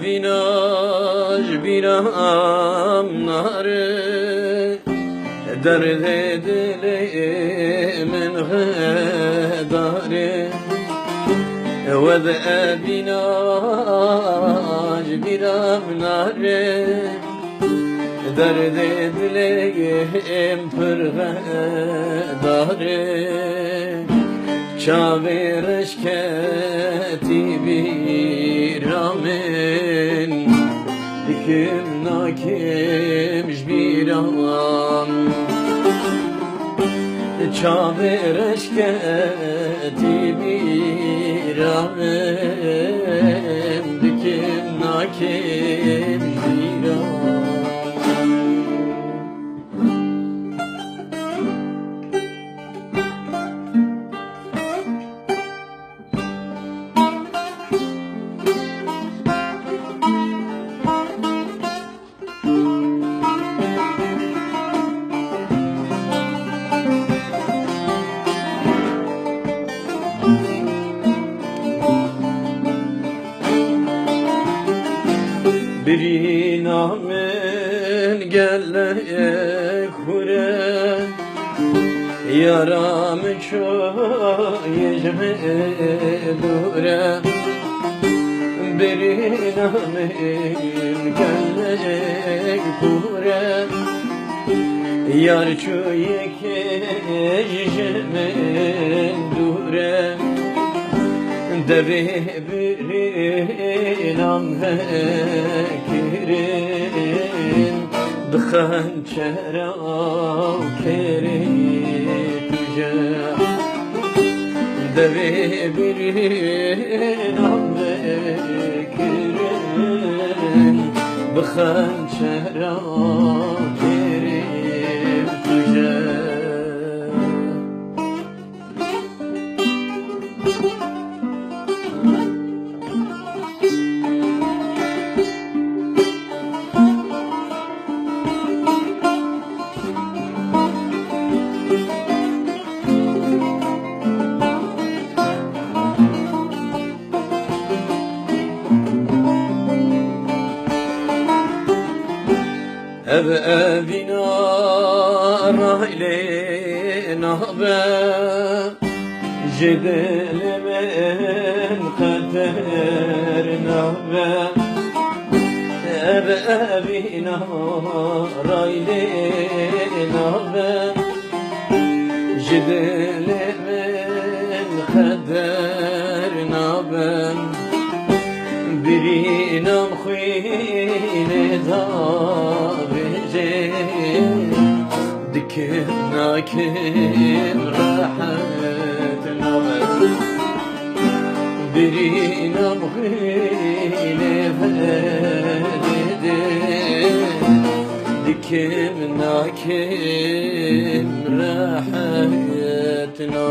بیناش بیرام ناره درد دل من غداره و بیناش بیرام ناره درد دلم پر غداره چاویرش کتی بیرامن دکم ناکمش بیرام چاویرش کتی بیرامن دکم ناکمش بیرام Birina men gellek hure yaram çok yecme dure Birina men gellek hure yar çok yecme dure Devi birinam vekirin Dıkan çerav keri tüce Devi birinam vekirin Dıkan çerav keri tüce Evina raylena be Jedelemen kaderna be Evina raylena be Jedelemen kaderna be Birinam khine da دكم ناكم راحتنا برينا بغينا فدد دكم ناكم راحتنا